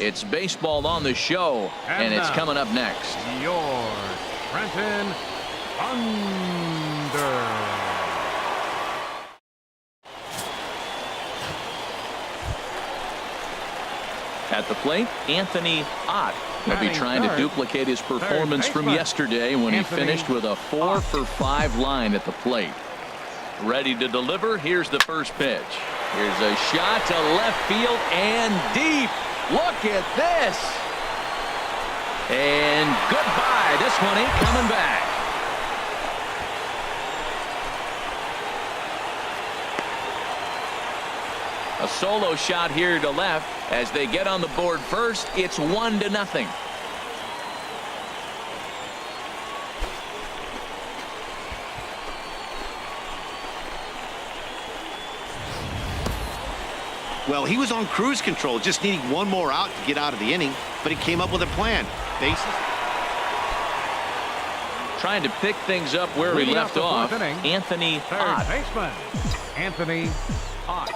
It's baseball on the show, and it's coming up next. Your Trenton Thunder. At the plate, Anthony Ott. He'll be trying to duplicate his performance from yesterday when he finished with a 4-for-5 line at the plate. Ready to deliver. Here's the first pitch. Here's a shot to left field and deep. Look at this. And goodbye. This one ain't coming back. A solo shot here to left. As they get on the board first, it's 1-0. Well, he was on cruise control, just needing one more out to get out of the inning, but he came up with a plan. Bases. Trying to pick things up where he left off. Anthony Ott. Third baseman, Anthony Ott.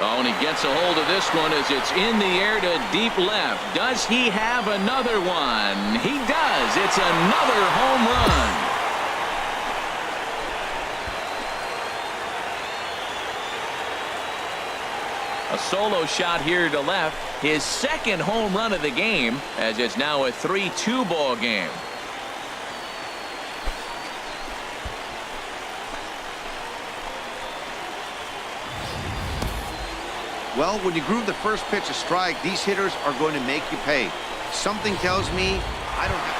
Oh, and he gets a hold of this one as it's in the air to deep left. Does he have another one? He does. It's another home run. A solo shot here to left. His second home run of the game, as it's now a 3-2 ball game. Well, when you groove the first pitch a strike, these hitters are going to make you pay. Something tells me I don't have.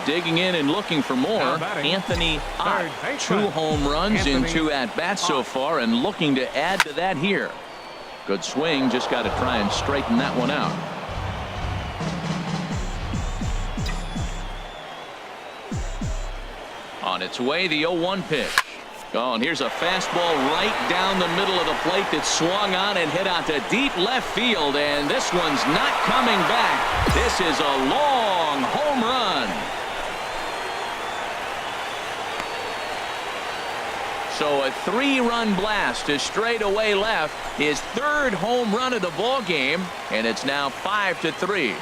Digging in and looking for more. Anthony Ott. 2 home runs in 2 at-bats so far, and looking to add to that here. Good swing. Just got to try and straighten that one out. On its way, the 0-1 pitch. Oh, and here's a fastball right down the middle of the plate that swung on and hit out to deep left field, and this one's not coming back. This is a long home run. So a 3-run blast to straightaway left, his 3rd home run of the ball game, and it's now 5-3.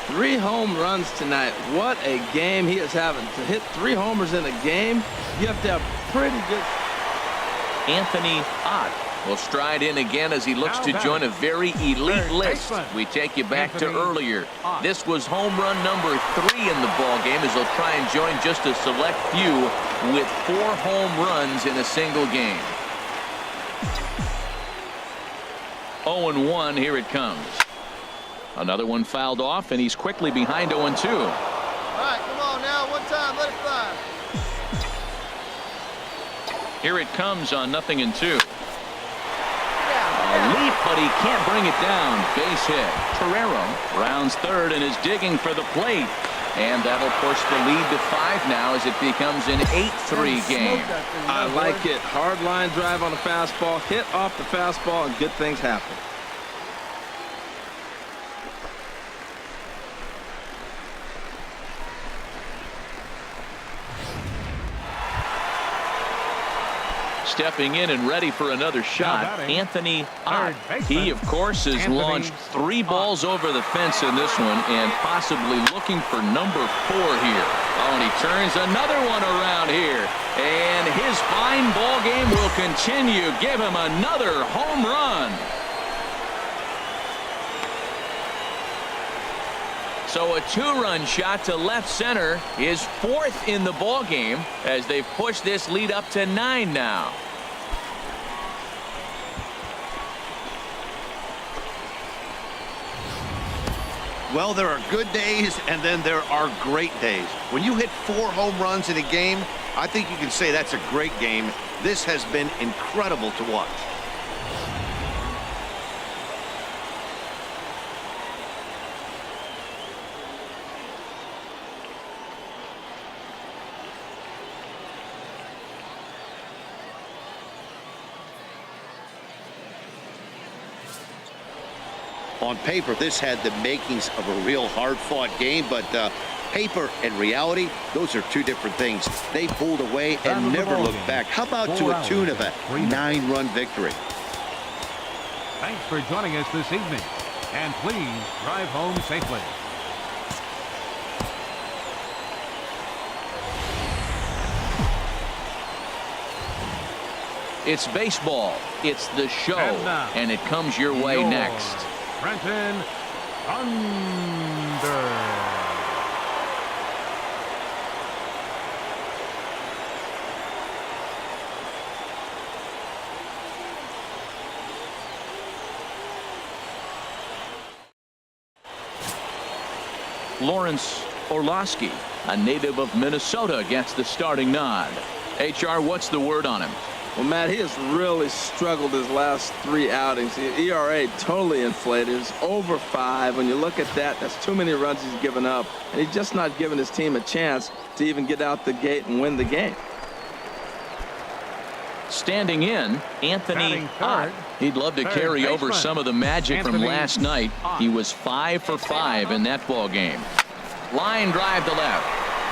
Three home runs tonight. What a game he is having. To hit 3 homers in a game, you have to have pretty good. Anthony Ott will stride in again as he looks to join a very elite list. We take you back to earlier. This was home run number 3 in the ball game, as he'll try and join just a select few with 4 home runs in a single game. 0-1, here it comes. Another one fouled off, and he's quickly behind 0-2. All right, come on now, one time, let it fly. Here it comes on 0-2. A leap, but he can't bring it down. Base hit. Torrero rounds third and is digging for the plate. And that'll push the lead to 5 now as it becomes an 8-3 game. I like it. Hard line drive on the fastball. Hit off the fastball, and good things happen. Stepping in and ready for another shot, Anthony Ott. He, of course, has launched 3 balls over the fence in this one, and possibly looking for number 4 here. Oh, and he turns another one around here. And his fine ball game will continue. Give him another home run. So a 2-run shot to left center is 4th in the ball game as they've pushed this lead up to 9 now. Well, there are good days, and then there are great days. When you hit 4 home runs in a game, I think you can say that's a great game. This has been incredible to watch. On paper, this had the makings of a real hard-fought game, but paper and reality, those are two different things. They pulled away and never looked back. How about to a tune of a 9-run victory? Thanks for joining us this evening. And please drive home safely. It's baseball. It's the show. And it comes your way next. Trenton Thunder. Lawrence Orlowski, a native of Minnesota, gets the starting nod. HR, what's the word on him? Well, Matt, he has really struggled his last 3 outings. The ERA totally inflated. It's over 5. When you look at that, that's too many runs he's given up. And he's just not giving his team a chance to even get out the gate and win the game. Standing in, Anthony Ott. He'd love to carry over some of the magic from last night. He was 5 for 5 in that ball game. Line drive to left,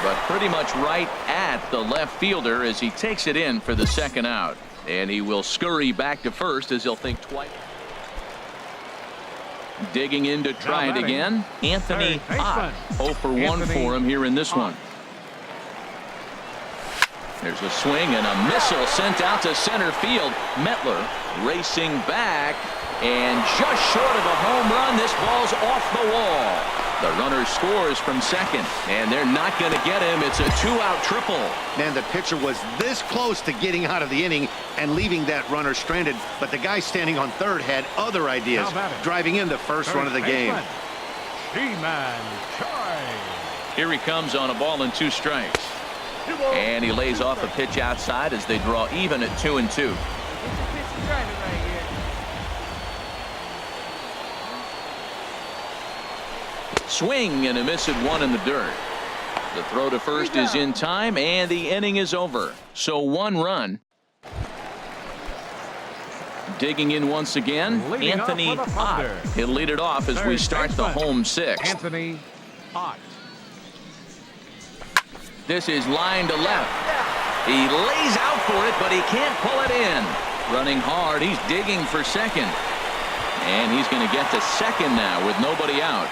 but pretty much right at the left fielder as he takes it in for the second out. And he will scurry back to first as he'll think twice. Digging in to try it again, Anthony Ott. 0 for 1 for him here in this one. There's a swing and a missile sent out to center field. Metler racing back, and just short of a home run. This ball's off the wall. The runner scores from second, and they're not going to get him. It's a 2-out triple. Man, the pitcher was this close to getting out of the inning and leaving that runner stranded, but the guy standing on third had other ideas, driving in the first run of the game. Here he comes on a ball and 2 strikes. And he lays off a pitch outside as they draw even at 2-2. Swing and a miss at 1 in the dirt. The throw to first is in time, and the inning is over. So 1 run. Digging in once again, Anthony Ott. He'll lead it off as we start the home 6th. Anthony Ott. This is line to left. He lays out for it, but he can't pull it in. Running hard, he's digging for second. And he's going to get to second now with nobody out.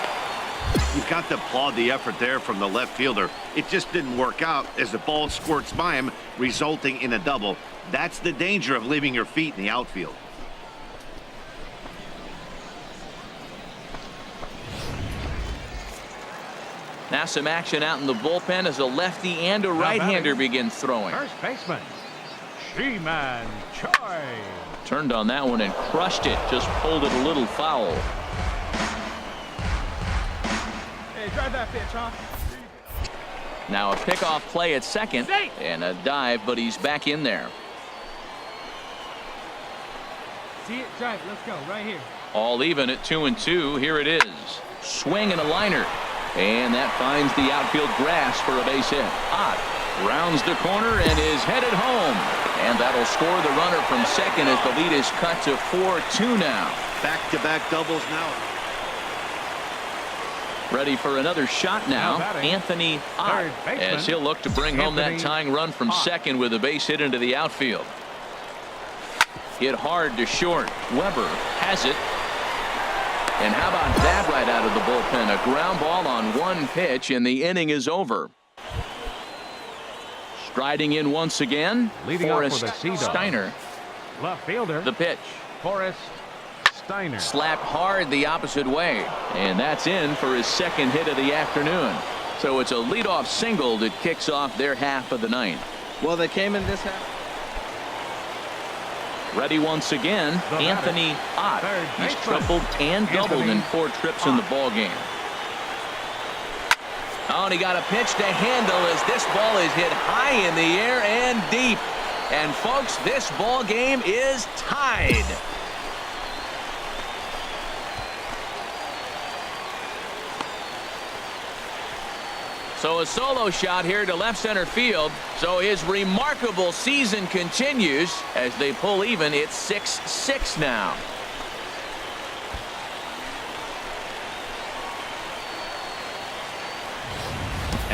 You've got to applaud the effort there from the left fielder. It just didn't work out as the ball squirts by him, resulting in a double. That's the danger of leaving your feet in the outfield. Now some action out in the bullpen as a lefty and a right-hander begin throwing. First baseman, She-Man Choi. Turned on that one and crushed it. Just pulled it a little foul. Hey, drive that pitch, huh? Now a pickoff play at second and a dive, but he's back in there. See it? Drive. Let's go. Right here. All even at 2-2. Here it is. Swing and a liner. And that finds the outfield grass for a base hit. Ott rounds the corner and is headed home. And that'll score the runner from second as the lead is cut to 4-2 now. Back-to-back doubles now. Ready for another shot now. Anthony Ott, as he'll look to bring home that tying run from second with a base hit into the outfield. Hit hard to short. Weber has it. And how about that right out of the bullpen? A ground ball on 1 pitch, and the inning is over. Striding in once again, Forrest Steiner. Left fielder. The pitch. Forrest Steiner. Slapped hard the opposite way. And that's in for his second hit of the afternoon. So it's a leadoff single that kicks off their half of the ninth. Well, they came in this half. Ready once again, Anthony Ott. He's tripled and doubled in 4 trips in the ball game. Oh, and he got a pitch to handle as this ball is hit high in the air and deep. And folks, this ball game is tied. So a solo shot here to left center field. So his remarkable season continues as they pull even. It's 6-6 now.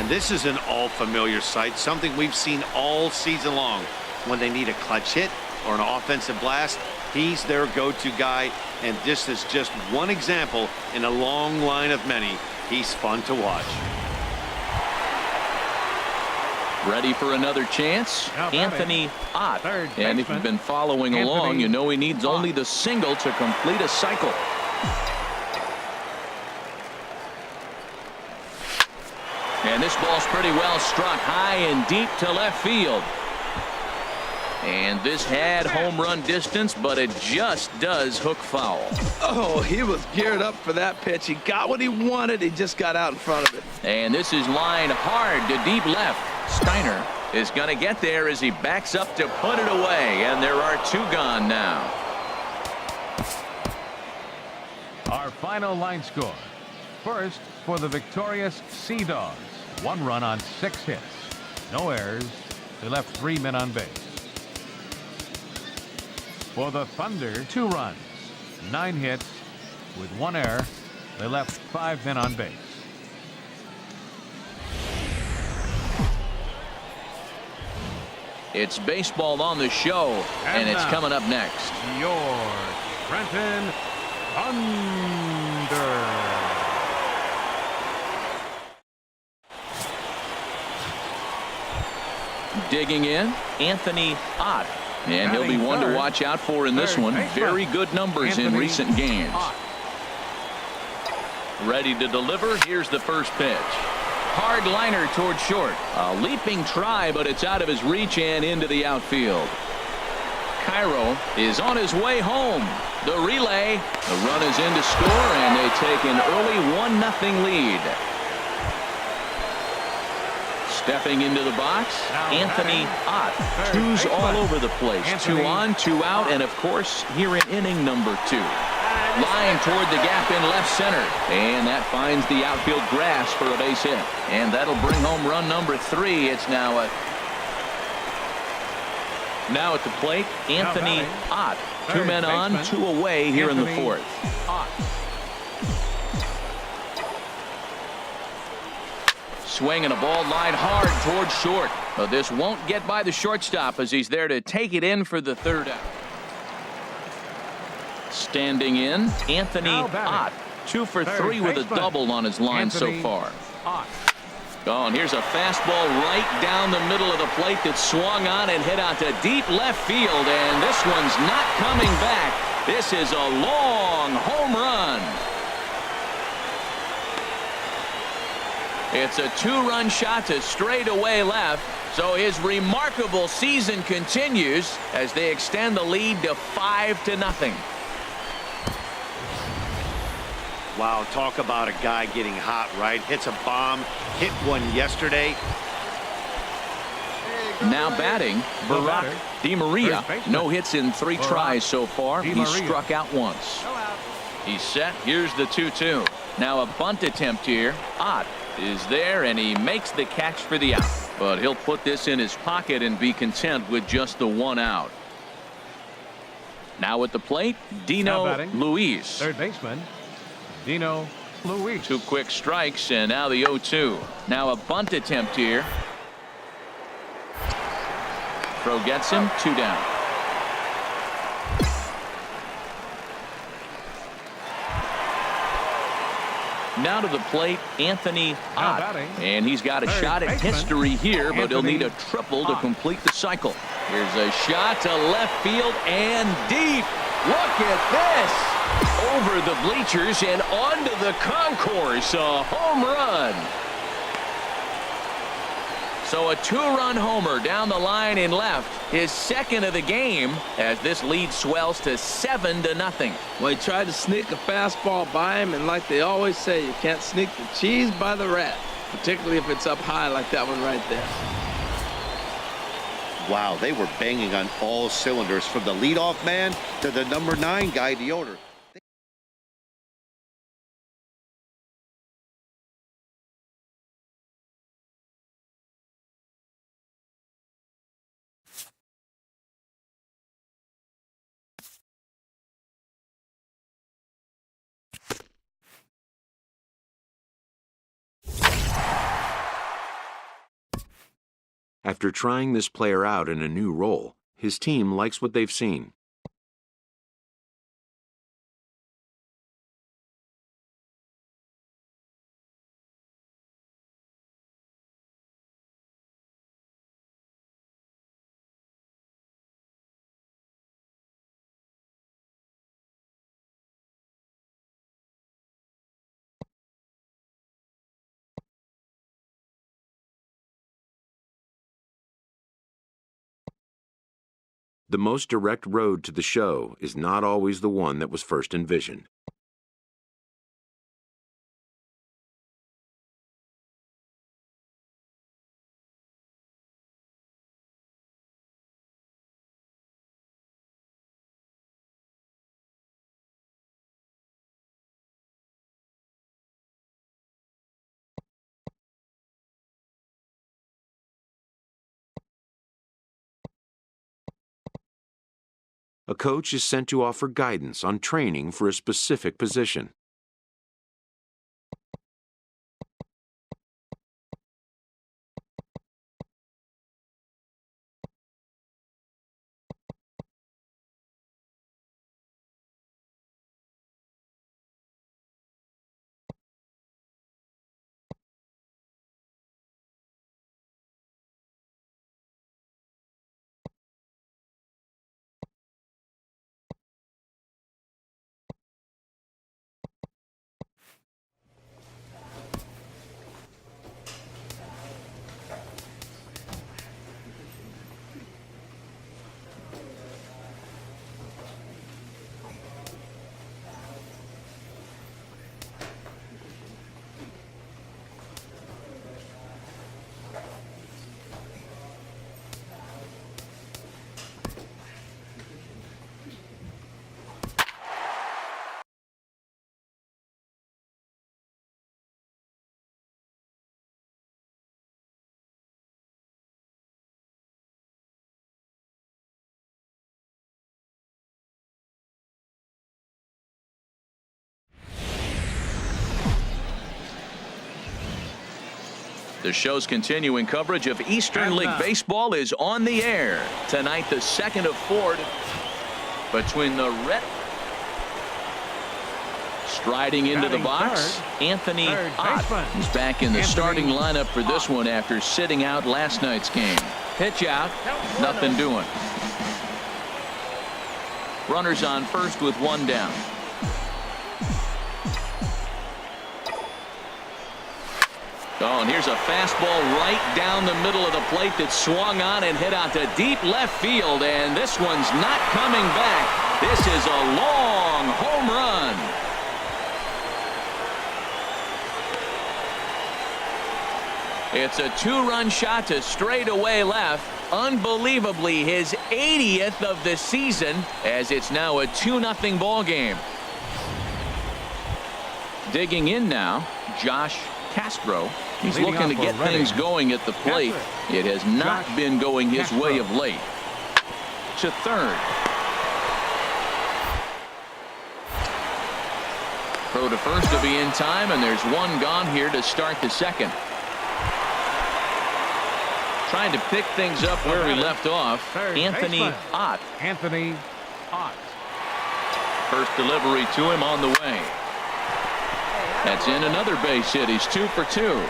And this is an all-familiar sight, something we've seen all season long. When they need a clutch hit or an offensive blast, he's their go-to guy, and this is just one example in a long line of many. He's fun to watch. Ready for another chance? Anthony Ott. And if you've been following along, you know he needs only the single to complete a cycle. And this ball's pretty well struck high and deep to left field. And this had home run distance, but it just does hook foul. Oh, he was geared up for that pitch. He got what he wanted. He just got out in front of it. And this is lined hard to deep left. Steiner is going to get there as he backs up to put it away. And there are two gone now. Our final line score. First, for the victorious Sea Dogs, 1 run on 6 hits. No errors. They left 3 men on base. For the Thunder, 2 runs, 9 hits with 1 error. They left 5 men on base. It's baseball on the show, and it's coming up next. Your Trenton Thunder. Digging in, Anthony Ott. And he'll be one to watch out for in this one. Very good numbers in recent games. Ready to deliver. Here's the first pitch. Hard liner toward short. A leaping try, but it's out of his reach and into the outfield. Cairo is on his way home. The relay. The run is in to score, and they take an early 1-0 lead. Stepping into the box, Anthony Ott. 2's all over the place. 2 on, 2 out, and of course, here in inning number 2. Line toward the gap in left center, and that finds the outfield grass for a base hit. And that'll bring home run number 3. It's now at the plate, Anthony Ott. 2 men on, 2 away here in the 4th. Swinging a ball line hard toward short. But this won't get by the shortstop as he's there to take it in for the 3rd out. Standing in, Anthony Ott. 2 for 3 with a double on his line so far. Oh, and here's a fastball right down the middle of the plate that swung on and hit out to deep left field. And this one's not coming back. This is a long home run. It's a 2-run shot to straightaway left, so his remarkable season continues as they extend the lead to 5-0. Wow, talk about a guy getting hot, right? Hits a bomb, hit one yesterday. Now batting, Barack DeMaria. No hits in 3 tries so far. He struck out once. He's set. Here's the 2-2. Now a bunt attempt here. Ott is there, and he makes the catch for the out. But he'll put this in his pocket and be content with just the 1 out. Now at the plate, Dino Luis. 3rd baseman, Dino Luis. 2 quick strikes, and now the 0-2. Now a bunt attempt here. Throw gets him, 2 down. Now to the plate, Anthony Ott. And he's got a shot at history here, but he'll need a triple to complete the cycle. Here's a shot to left field and deep. Look at this. Over the bleachers and onto the concourse. A home run. So a 2-run homer down the line in left, his 2nd of the game, as this lead swells to 7-0. Well, he tried to sneak a fastball by him, and like they always say, you can't sneak the cheese by the rat, particularly if it's up high like that one right there. Wow, they were banging on all cylinders, from the leadoff man to the number 9 guy, the owner. After trying this player out in a new role, his team likes what they've seen. The most direct road to the show is not always the one that was first envisioned. A coach is sent to offer guidance on training for a specific position. The show's continuing coverage of Eastern League Baseball is on the air. Tonight, the second of four between the Red. Striding into the box, Anthony Ott. He's back in the starting lineup for this one after sitting out last night's game. Pitch out, nothing doing. Runners on first with one down. Oh, and here's a fastball right down the middle of the plate that swung on and hit out to deep left field, and this one's not coming back. This is a long home run. It's a two-run shot to straightaway left. Unbelievably, his 80th of the season, as it's now a 2-0 ball game. Digging in now, Josh Castro. He's looking to get things going at the plate. It has not been going his way of late. To third. Throw to first to be in time, and there's one gone here to start the second. Trying to pick things up where we left off. Anthony Ott. Anthony Ott. First delivery to him on the way. That's in another base hit. He's 2 for 2.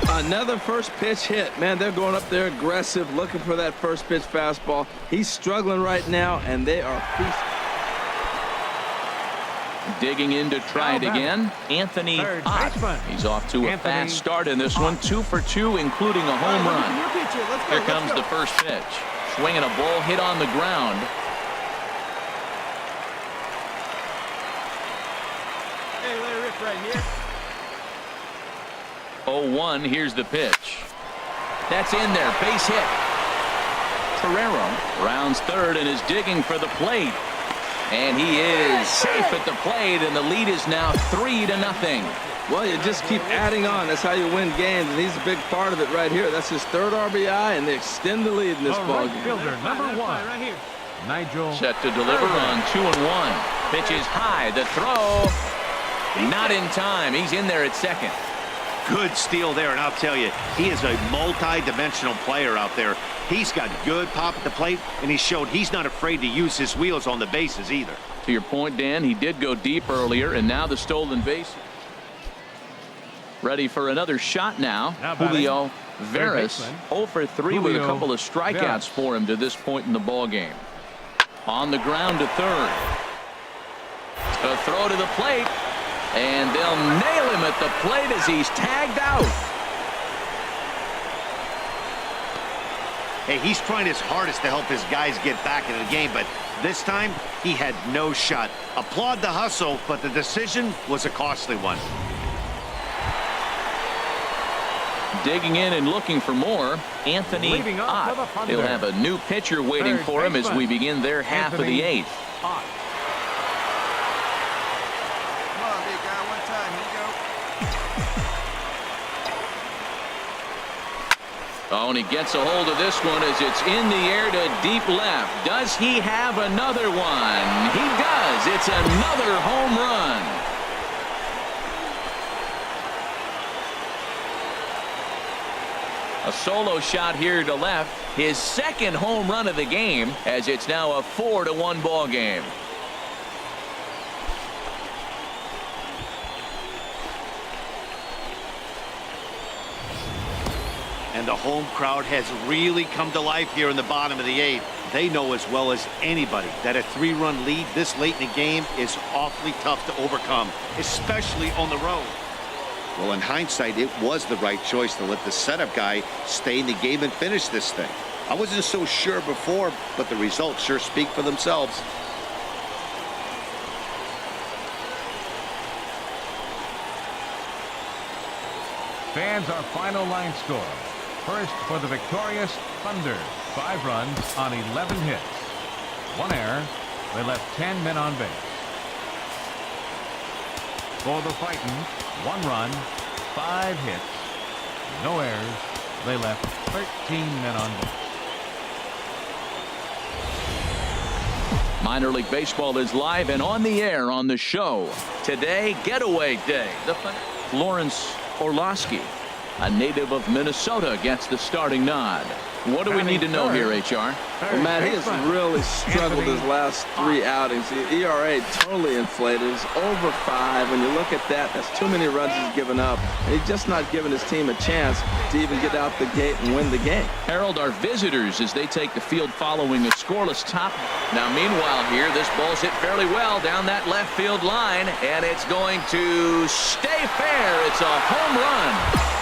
Another first pitch hit. Man, they're going up there aggressive, looking for that first pitch fastball. He's struggling right now, and they are feasting. Digging in to try it again. Anthony Ott. He's off to a fast start in this one. 2 for 2, including a home run. Here comes the first pitch. Swinging a ball hit on the ground. Hey, let it rip right here. 0-1. Here's the pitch. That's in there. Base hit. Torrero rounds third and is digging for the plate. And he is safe at the plate, and the lead is now 3-0. Well, you just keep adding on. That's how you win games, and he's a big part of it right here. That's his third RBI, and they extend the lead in this ball game. Fielder number 1, right here. Nigel. Set to deliver on 2-1. Pitch is high. The throw not in time. He's in there at second. good steal there, and I'll tell you, he is a multi-dimensional player out there. He's got good pop at the plate, and he showed he's not afraid to use his wheels on the bases either. To your point, Dan, he did go deep earlier, and now the stolen base. Ready for another shot now. Julio Veras, 0 for 3 with a couple of strikeouts for him to this point in the ball game. On the ground to third. A throw to the plate, and they'll nail him at the plate as he's tagged out. Hey, he's trying his hardest to help his guys get back into the game, but this time he had no shot. Applaud the hustle, but the decision was a costly one. Digging in and looking for more, Anthony Ott. He'll have a new pitcher waiting for him as we begin their half of the 8th. Come on, big guy, one time. Here you go. Oh, and he gets a hold of this one as it's in the air to deep left. Does he have another one? He does. It's another home run. A solo shot here to left. His second home run of the game, as it's now a 4-1 ball game. And the home crowd has really come to life here in the bottom of the 8th. They know as well as anybody that a 3-run lead this late in the game is awfully tough to overcome, especially on the road. Well, in hindsight, it was the right choice to let the setup guy stay in the game and finish this thing. I wasn't so sure before, but the results sure speak for themselves. Fans, our final line score. First for the victorious Thunder. 5 runs on 11 hits. 1 error. They left 10 men on base. For the Titans, 1 run, 5 hits, no errors. They left 13 men on base. Minor League Baseball is live and on the air on the show. Today, getaway day. Lawrence Orlowski, a native of Minnesota, gets the starting nod. What do we need to know here, HR? Well, Matt, he has really struggled his last 3 outings. The ERA totally inflated. It's over 5. When you look at that, that's too many runs he's given up. And he's just not giving his team a chance to even get out the gate and win the game. Harold, our visitors as they take the field following a scoreless top. Now, meanwhile here, this ball's hit fairly well down that left field line, and it's going to stay fair. It's a home run.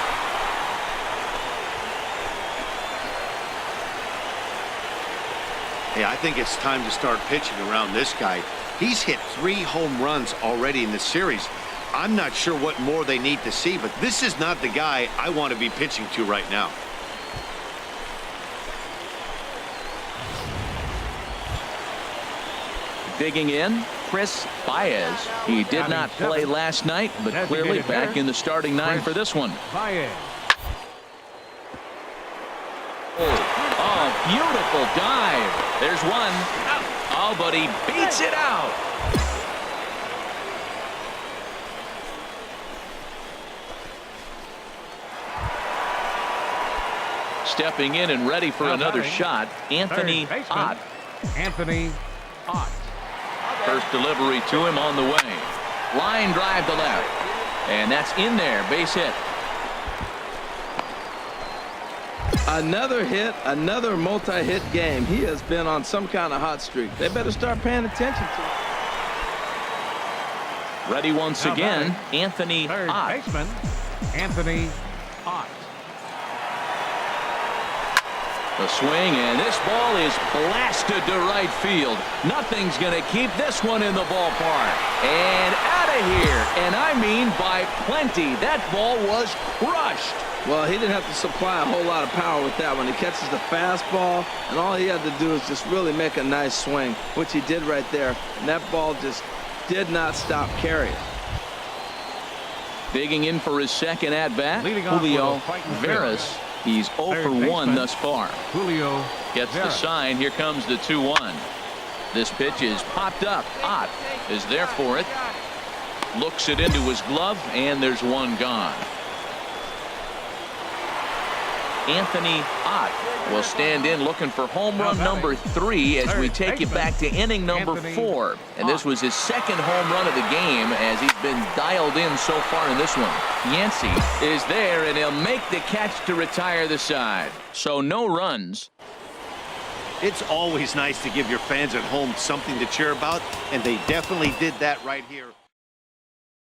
Hey, I think it's time to start pitching around this guy. He's hit 3 home runs already in this series. I'm not sure what more they need to see, but this is not the guy I want to be pitching to right now. Digging in, Chris Baez. He did not play last night, but clearly back in the starting 9 for this one. Baez. Oh, beautiful dive. There's one. Oh, but he beats it out. Stepping in and ready for another shot, Anthony Ott. Anthony Ott. First delivery to him on the way. Line drive to left. And that's in there. Base hit. Another hit, another multi-hit game. He has been on some kind of hot streak. They better start paying attention to him. Ready once again, Anthony Third Ott. baseman, Anthony Ott. The swing, and this ball is blasted to right field. Nothing's going to keep this one in the ballpark. And out of here. And I mean by plenty. That ball was crushed. Well, he didn't have to supply a whole lot of power with that one. He catches the fastball, and all he had to do is just really make a nice swing, which he did right there. And that ball just did not stop carrying. Digging in for his second at-bat, Leading off Julio with a fighting Veras. He's 0 for 1 thus far. Julio Gets the Veras. sign. Here comes the 2-1. This pitch is popped up. Ott is there for it. Looks it into his glove, and there's one gone. Anthony Ott will stand in looking for home run number 3 as we take you back to inning number 4. And this was his second home run of the game as he's been dialed in so far in this one. Yancey is there, and he'll make the catch to retire the side. So no runs. It's always nice to give your fans at home something to cheer about, and they definitely did that right here.